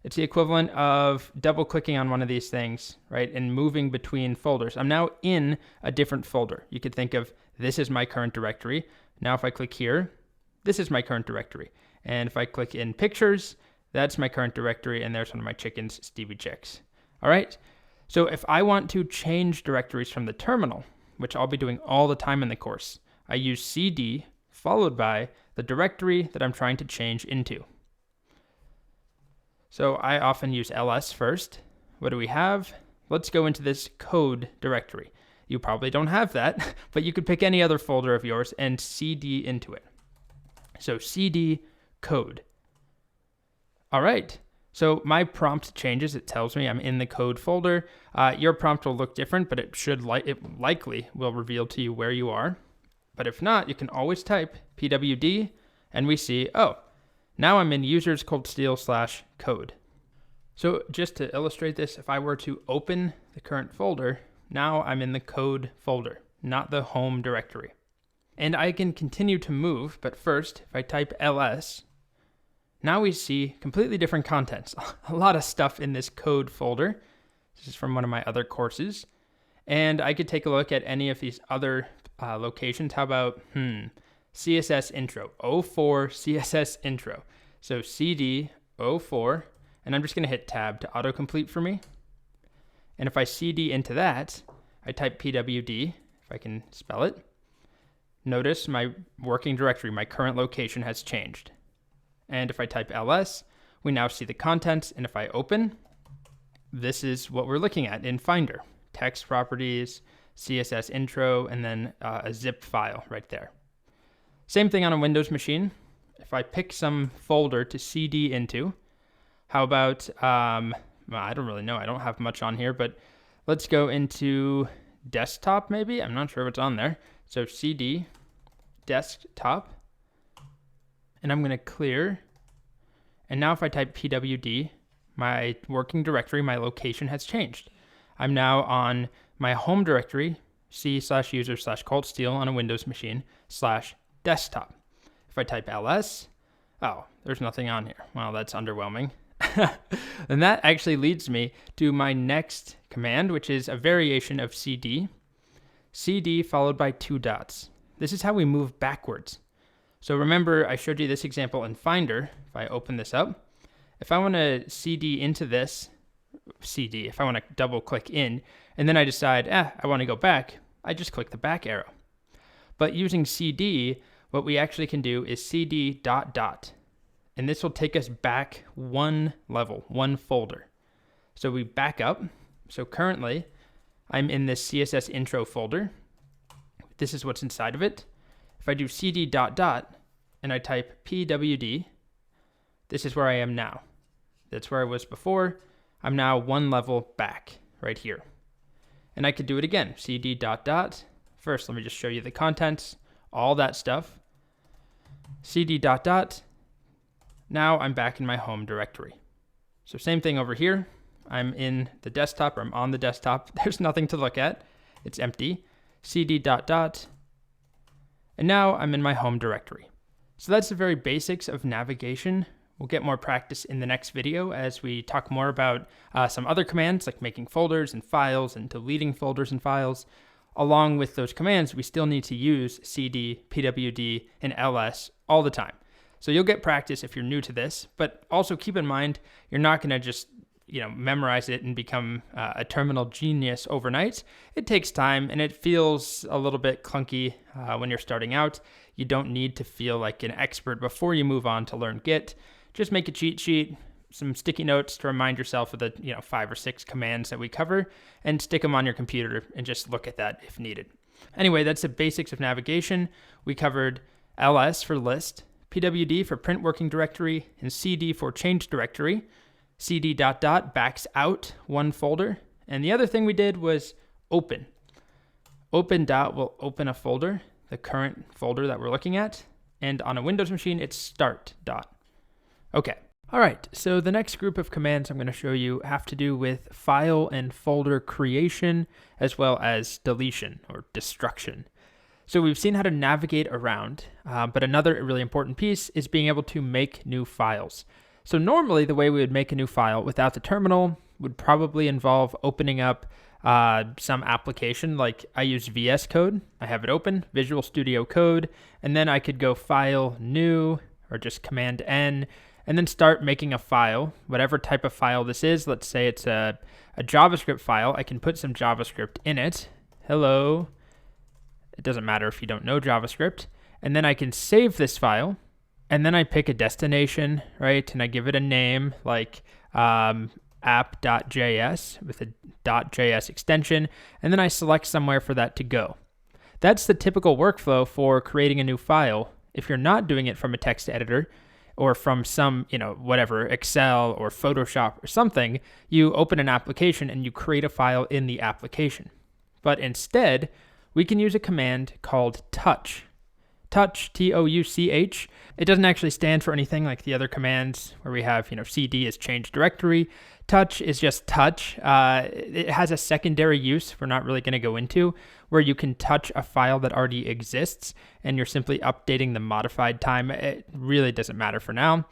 it's the equivalent of double clicking on one of these things, right, and moving between folders. I'm now in a different folder. You could think of this is my current directory. Now if I click here, this is my current directory. And if I click in pictures, that's my current directory, and there's one of my chickens, Stevie Chicks. All right, So if I want to change directories from the terminal, which I'll be doing all the time in the course, I use cd followed by the directory that I'm trying to change into. So I often use ls first. What do we have? Let's go into this code directory. You probably don't have that, but you could pick any other folder of yours and cd into it. So cd code. All right. So my prompt changes. It tells me I'm in the code folder. Your prompt will look different, but it likely will reveal to you where you are. But if not, you can always type pwd, and we see, oh, now I'm in users /code. So just to illustrate this, if I were to open the current folder, now I'm in the code folder, not the home directory. And I can continue to move, but first, if I type ls, now we see completely different contents. A lot of stuff in this code folder. This is from one of my other courses. And I could take a look at any of these other locations. How about, CSS intro, 04 CSS intro. So cd 04, and I'm just gonna hit tab to autocomplete for me. And if I cd into that, I type pwd, if I can spell it. Notice my working directory, my current location has changed. And if I type ls, we now see the contents. And if I open, this is what we're looking at in Finder. Text properties, CSS intro, and then a zip file right there. Same thing on a Windows machine. If I pick some folder to cd into, how about, well, I don't really know. I don't have much on here, but let's go into desktop maybe. I'm not sure what's on there. So cd desktop. And I'm going to clear. And now if I type pwd, my working directory, my location has changed. I'm now on my home directory, c/user/cultsteel on a Windows machine /desktop. If I type ls, oh, there's nothing on here. Well, that's underwhelming. And that actually leads me to my next command, which is a variation of cd. cd followed by 2 dots. This is how we move backwards. So remember, I showed you this example in Finder. If I open this up, if I want to cd into this, if I want to double click in, and then I decide, I want to go back, I just click the back arrow. But using cd, what we actually can do is cd ... And this will take us back one level, one folder. So we back up. So currently, I'm in this CSS intro folder. This is what's inside of it. If I do cd ... and I type pwd, this is where I am now. That's where I was before. I'm now one level back right here. And I could do it again, cd ... First, let me just show you the contents, all that stuff. cd ... Now I'm back in my home directory. So same thing over here. I'm in the desktop, or I'm on the desktop. There's nothing to look at. It's empty. cd ... And now I'm in my home directory. So that's the very basics of navigation. We'll get more practice in the next video as we talk more about some other commands like making folders and files and deleting folders and files. Along with those commands, we still need to use cd, pwd, and ls all the time. So you'll get practice if you're new to this, but also keep in mind, you're not going to just memorize it and become a terminal genius overnight. It takes time and it feels a little bit clunky when you're starting out. You don't need to feel like an expert before you move on to learn Git. Just make a cheat sheet, some sticky notes to remind yourself of the 5 or 6 commands that we cover, and stick them on your computer and just look at that if needed. Anyway, that's the basics of navigation. We covered ls for list, pwd for print working directory, and cd for change directory. cd ... backs out one folder. And the other thing we did was open. Open ... will open a folder, the current folder that we're looking at. And on a Windows machine, it's start ... Okay. All right. So the next group of commands I'm going to show you have to do with file and folder creation, as well as deletion or destruction. So we've seen how to navigate around, but another really important piece is being able to make new files. So normally the way we would make a new file without the terminal would probably involve opening up some application, like I use VS Code. I have it open, Visual Studio Code, and then I could go File, New, or just Command N, and then start making a file, whatever type of file this is. Let's say it's a JavaScript file. I can put some JavaScript in it. Hello. It doesn't matter if you don't know JavaScript. And then I can save this file, and then I pick a destination, right? And I give it a name like app.js with a .js extension, and then I select somewhere for that to go. That's the typical workflow for creating a new file. If you're not doing it from a text editor or from some, whatever, Excel or Photoshop or something, you open an application and you create a file in the application. But instead, we can use a command called touch. Touch, Touch. It doesn't actually stand for anything like the other commands where we have, cd is change directory. Touch is just touch. It has a secondary use we're not really going to go into, where you can touch a file that already exists and you're simply updating the modified time. It really doesn't matter for now.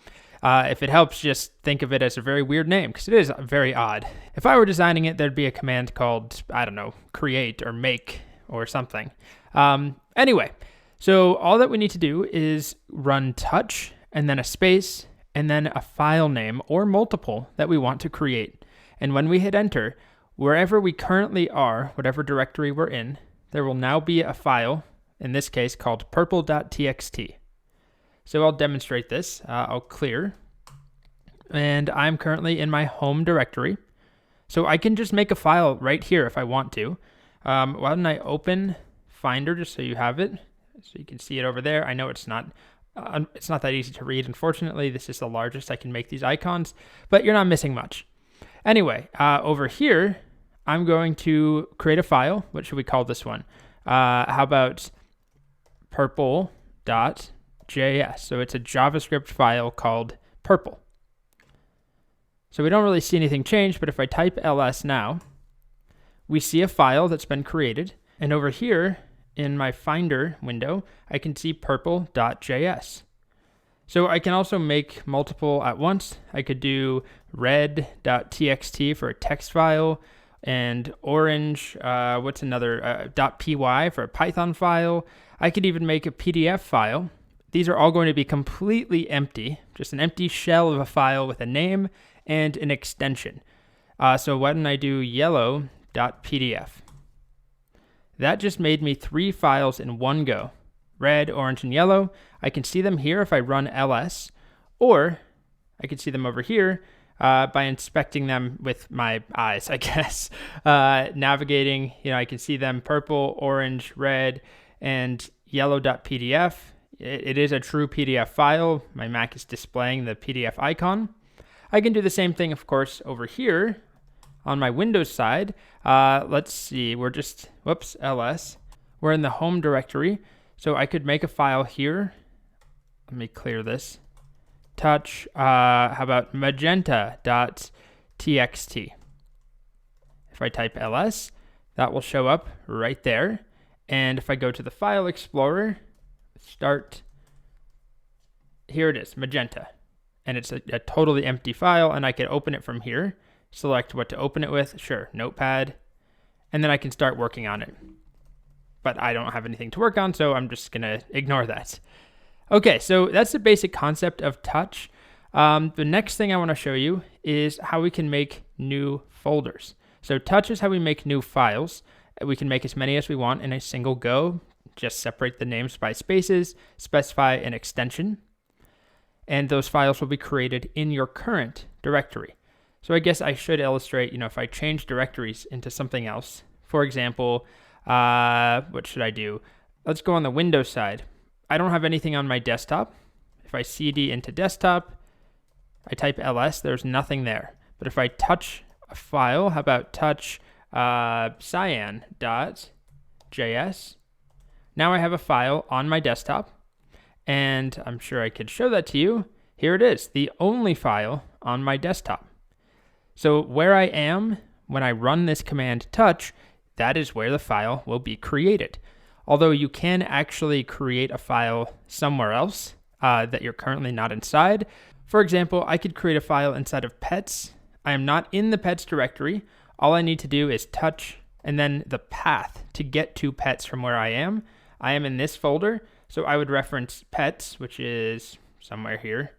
If it helps, just think of it as a very weird name because it is very odd. If I were designing it, there'd be a command called, create or make or something. Anyway, so all that we need to do is run touch and then a space and then a file name or multiple that we want to create. And when we hit enter, wherever we currently are, whatever directory we're in, there will now be a file, in this case called purple.txt. So I'll demonstrate this. I'll clear. And I'm currently in my home directory. So I can just make a file right here if I want to. Why don't I open Finder just so you have it? So you can see it over there. I know it's not that easy to read. Unfortunately, this is the largest I can make these icons, but you're not missing much. Anyway, over here, I'm going to create a file. What should we call this one? How about purple.js? So it's a JavaScript file called purple. So we don't really see anything change, but if I type ls now, we see a file that's been created. And over here in my Finder window, I can see purple.js. So I can also make multiple at once. I could do red.txt for a text file and orange, .py for a Python file. I could even make a PDF file. These are all going to be completely empty, just an empty shell of a file with a name and an extension. So why don't I do yellow.pdf? That just made me 3 files in one go. Red, orange, and yellow. I can see them here if I run ls, or I can see them over here by inspecting them with my eyes, I guess. Navigating, I can see them purple, orange, red, and yellow.pdf. It is a true PDF file. My Mac is displaying the PDF icon. I can do the same thing, of course, over here on my Windows side. Let's see, we're just, ls. We're in the home directory. So I could make a file here. Let me clear this. Touch, how about magenta.txt? If I type ls, that will show up right there. And if I go to the File Explorer, start, here it is, magenta. And it's a totally empty file, and I can open it from here. Select what to open it with, sure, Notepad, and then I can start working on it. But I don't have anything to work on, so I'm just gonna ignore that. Okay, so that's the basic concept of touch. The next thing I wanna show you is how we can make new folders. So touch is how we make new files. We can make as many as we want in a single go. Just separate the names by spaces, specify an extension, and those files will be created in your current directory. So I guess I should illustrate, if I change directories into something else. For example, what should I do? Let's go on the Windows side. I don't have anything on my desktop. If I cd into desktop, I type ls, there's nothing there. But if I touch a file, how about touch cyan.js? Now I have a file on my desktop, and I'm sure I could show that to you. Here it is, the only file on my desktop. So where I am when I run this command touch, that is where the file will be created. Although you can actually create a file somewhere else that you're currently not inside. For example, I could create a file inside of pets. I am not in the pets directory. All I need to do is touch and then the path to get to pets from where I am. I am in this folder, so I would reference pets, which is somewhere here.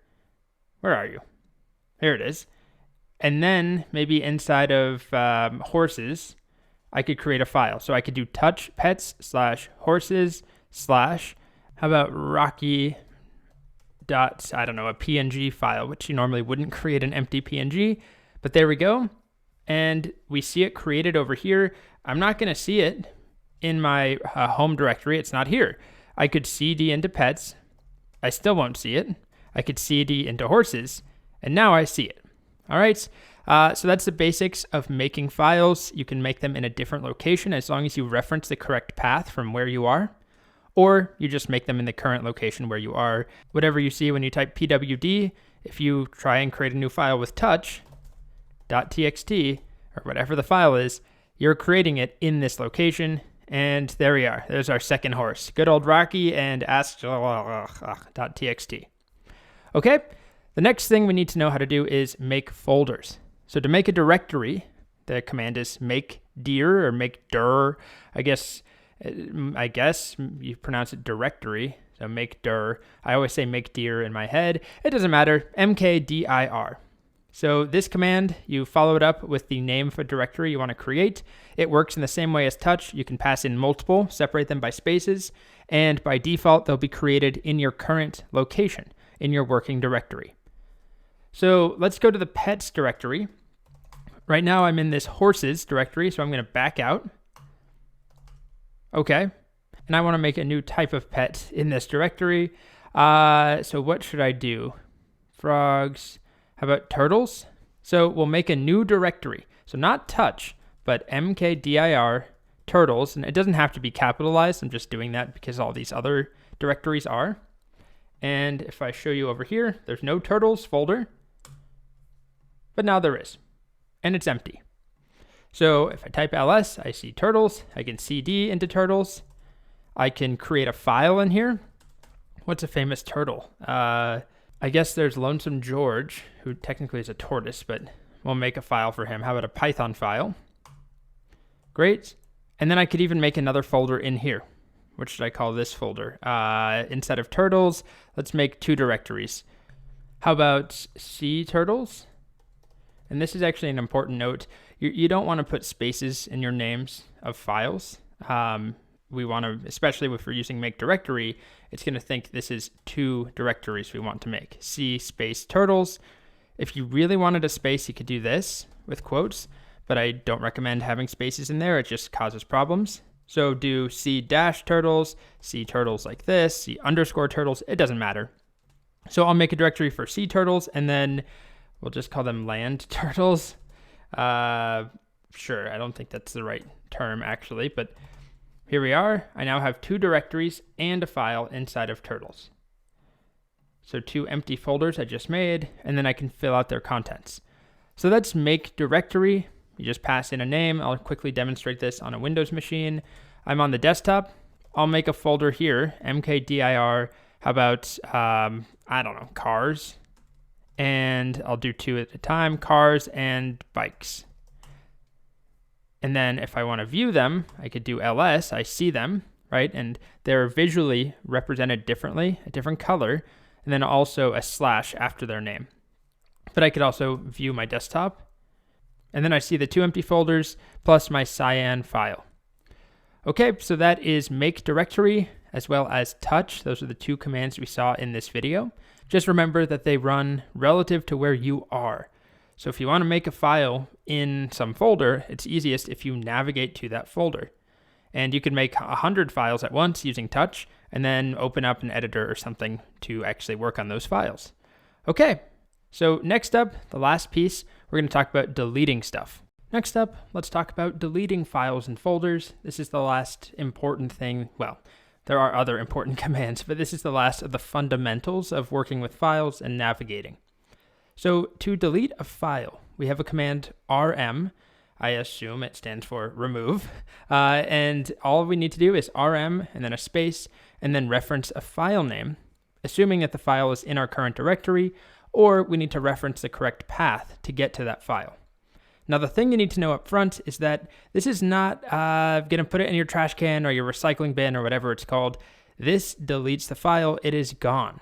Where are you? Here it is. And then maybe inside of horses, I could create a file. So I could do touch pets / horses / how about Rocky dot, I don't know, a PNG file, which you normally wouldn't create an empty PNG, but there we go. And we see it created over here. I'm not going to see it in my home directory. It's not here. I could cd into pets. I still won't see it. I could cd into horses, and now I see it. All right. So that's the basics of making files. You can make them in a different location as long as you reference the correct path from where you are, or you just make them in the current location where you are. Whatever you see when you type pwd, if you try and create a new file with touch.txt or whatever the file is, you're creating it in this location. And there we are. There's our second horse. Good old Rocky and ask.txt. Okay, the next thing we need to know how to do is make folders. So to make a directory, the command is make dir or make dir. I guess you pronounce it directory. So make dir. I always say make dir in my head. It doesn't matter. mkdir. So this command, you follow it up with the name of a directory you want to create. It works in the same way as touch. You can pass in multiple, separate them by spaces, and by default, they'll be created in your current location, in your working directory. So let's go to the pets directory. Right now I'm in this horses directory, so I'm going to back out. Okay, and I want to make a new type of pet in this directory. So what should I do? Frogs. How about turtles? So we'll make a new directory. So not touch, but mkdir turtles. And it doesn't have to be capitalized. I'm just doing that because all these other directories are. And if I show you over here, there's no turtles folder. But now there is. And it's empty. So if I type ls, I see turtles. I can cd into turtles. I can create a file in here. What's a famous turtle? I guess there's Lonesome George, who technically is a tortoise, but we'll make a file for him. How about a Python file? Great. And then I could even make another folder in here. What should I call this folder? Instead of turtles, let's make two directories. How about sea turtles? And this is actually an important note. You don't want to put spaces in your names of files. We want to, especially if we're using make directory, it's going to think this is two directories we want to make. C space turtles. If you really wanted a space, you could do this with quotes, but I don't recommend having spaces in there. It just causes problems. So do C dash turtles, C turtles like this, C underscore turtles. It doesn't matter. So I'll make a directory for sea turtles, and then we'll just call them land turtles. Sure, I don't think that's the right term actually, but here we are. I now have two directories and a file inside of turtles. So two empty folders I just made, and then I can fill out their contents. So that's make directory. You just pass in a name. I'll quickly demonstrate this on a Windows machine. I'm on the desktop. I'll make a folder here, mkdir. How about, I don't know, cars. And I'll do two at a time, cars and bikes. And then if I want to view them, I could do ls, I see them, right? And they're visually represented differently, a different color, and then also a slash after their name. But I could also view my desktop. And then I see the two empty folders plus my cyan file. Okay, so that is make directory as well as touch. Those are the two commands we saw in this video. Just remember that they run relative to where you are. So if you want to make a file in some folder, it's easiest if you navigate to that folder. And you can make 100 files at once using touch, and then open up an editor or something to actually work on those files. Okay, so next up, the last piece, we're going to talk about deleting stuff. Next up, let's talk about deleting files and folders. This is the last important thing. Well, there are other important commands, but this is the last of the fundamentals of working with files and navigating. So to delete a file, we have a command rm. I assume it stands for remove. And all we need to do is rm and then a space and then reference a file name, assuming that the file is in our current directory, or we need to reference the correct path to get to that file. Now, the thing you need to know up front is that this is not going to put it in your trash can or your recycling bin or whatever it's called. This deletes the file. It is gone.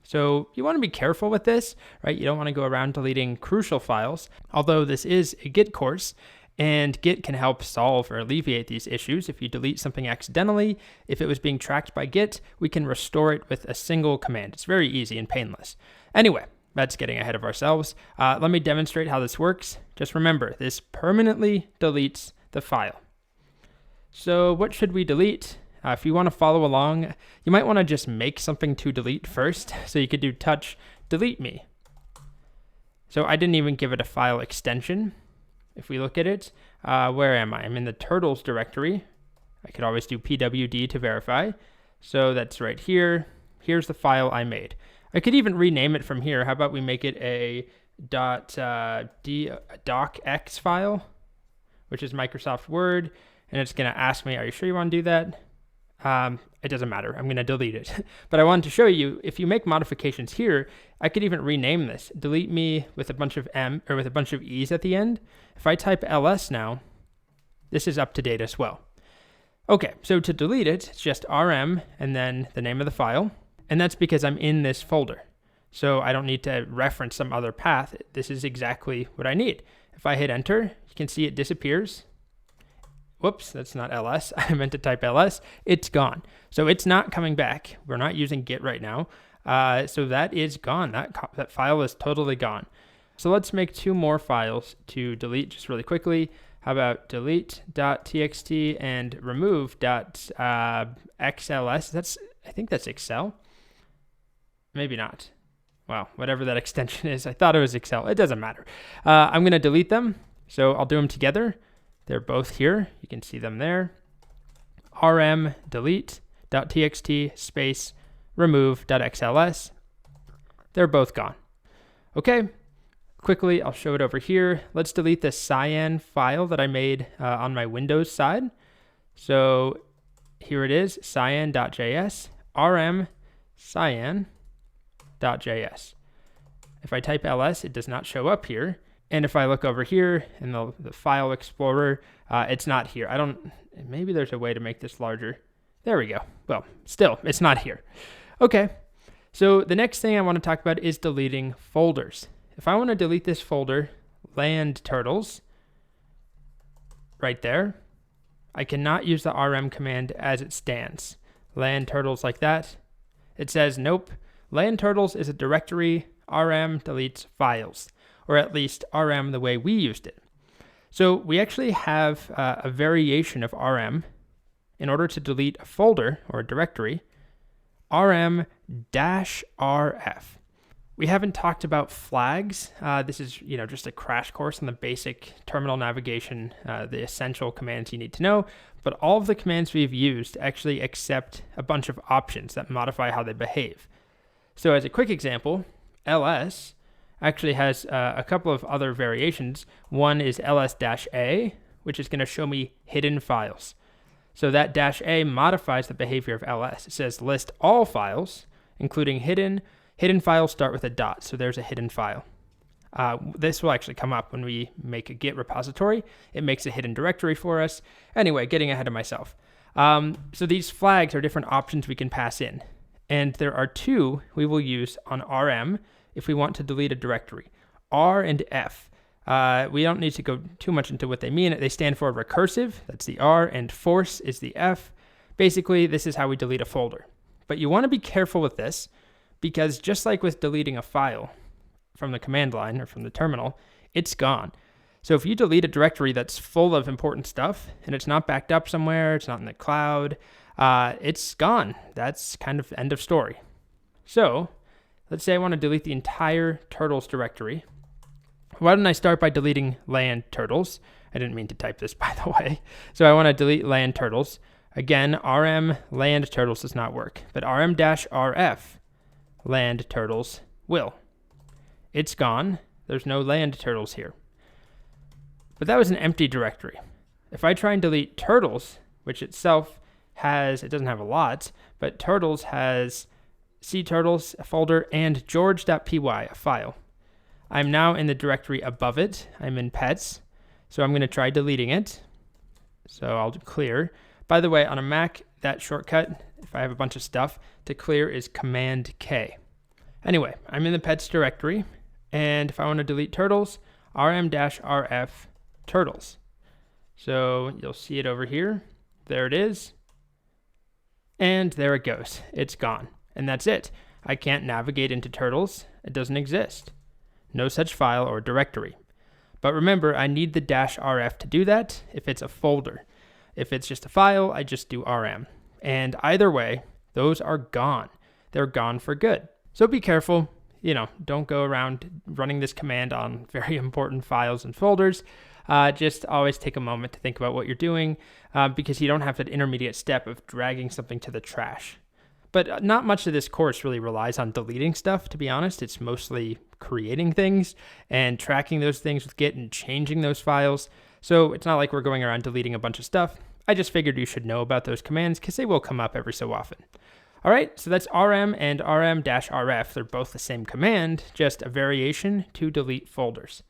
So you want to be careful with this, right? You don't want to go around deleting crucial files, although this is a Git course, and Git can help solve or alleviate these issues. If you delete something accidentally, if it was being tracked by Git, we can restore it with a single command. It's very easy and painless. Anyway, that's getting ahead of ourselves. Let me demonstrate how this works. Just remember, this permanently deletes the file. So what should we delete? If you want to follow along, you might want to just make something to delete first. So you could do touch delete me. So I didn't even give it a file extension. If we look at it, where am I? I'm in the turtles directory. I could always do pwd to verify. So that's right here. Here's the file I made. I could even rename it from here. How about we make it a docx file, which is Microsoft Word, and it's going to ask me, are you sure you want to do that? It doesn't matter. I'm going to delete it. But I wanted to show you, if you make modifications here, I could even rename this. Delete me with a bunch of M or with a bunch of E's at the end. If I type ls now, this is up to date as well. Okay, so to delete it, it's just rm and then the name of the file. And that's because I'm in this folder. So I don't need to reference some other path. This is exactly what I need. If I hit enter, you can see it disappears. Whoops, that's not ls. I meant to type ls. It's gone. So it's not coming back. We're not using Git right now. So that is gone. That file is totally gone. So let's make two more files to delete just really quickly. How about delete.txt and remove.xls? I think that's Excel. Maybe not. Well, whatever that extension is. I thought it was Excel. It doesn't matter. I'm going to delete them. So I'll do them together. They're both here. You can see them there. rm delete.txt space remove.xls. They're both gone. Okay. Quickly, I'll show it over here. Let's delete the cyan file that I made on my Windows side. So here it is, cyan.js, rm cyan.js. If I type ls, it does not show up here. And if I look over here in the file explorer, it's not here. Maybe there's a way to make this larger. There we go. Well, still, it's not here. Okay, so the next thing I want to talk about is deleting folders. If I want to delete this folder, land turtles, right there, I cannot use the rm command as it stands. Land turtles like that. It says, nope, land turtles is a directory, rm deletes files, or at least rm the way we used it. So we actually have a variation of rm in order to delete a folder or a directory, rm-rf. We haven't talked about flags. This is, just a crash course on the basic terminal navigation, the essential commands you need to know. But all of the commands we've used actually accept a bunch of options that modify how they behave. So as a quick example, ls actually has a couple of other variations. One is ls-a, which is going to show me hidden files. So that -a modifies the behavior of ls. It says list all files, including hidden. Hidden files start with a dot, so there's a hidden file. This will actually come up when we make a Git repository. It makes a hidden directory for us. Anyway, getting ahead of myself. So these flags are different options we can pass in. And there are two we will use on rm if we want to delete a directory. R and F. We don't need to go too much into what they mean. They stand for recursive, that's the R, and force is the F. Basically, this is how we delete a folder. But you want to be careful with this, because just like with deleting a file from the command line or from the terminal, it's gone. So if you delete a directory that's full of important stuff and it's not backed up somewhere, it's not in the cloud, it's gone. That's kind of end of story. So let's say I want to delete the entire turtles directory. Why don't I start by deleting land turtles? I didn't mean to type this, by the way. So I want to delete land turtles. Again, rm land turtles does not work, but rm-rf land turtles will. It's gone. There's no land turtles here. But that was an empty directory. If I try and delete turtles, which itself has, it doesn't have a lot, but turtles has cturtles, a folder, and george.py, a file. I'm now in the directory above it. I'm in pets. So I'm going to try deleting it. So I'll clear. By the way, on a Mac, that shortcut, if I have a bunch of stuff, to clear is Command K. Anyway, I'm in the pets directory, and if I want to delete turtles, rm-rf turtles. So you'll see it over here. There it is. And there it goes. It's gone. And that's it. I can't navigate into turtles. It doesn't exist. No such file or directory. But remember, I need the -rf to do that if it's a folder. If it's just a file, I just do rm. And either way, those are gone. They're gone for good. So be careful. Don't go around running this command on very important files and folders. Just always take a moment to think about what you're doing because you don't have that intermediate step of dragging something to the trash. But not much of this course really relies on deleting stuff, to be honest. It's mostly creating things and tracking those things with Git and changing those files. So it's not like we're going around deleting a bunch of stuff. I just figured you should know about those commands because they will come up every so often. All right, so that's rm and rm-rf. They're both the same command, just a variation to delete folders.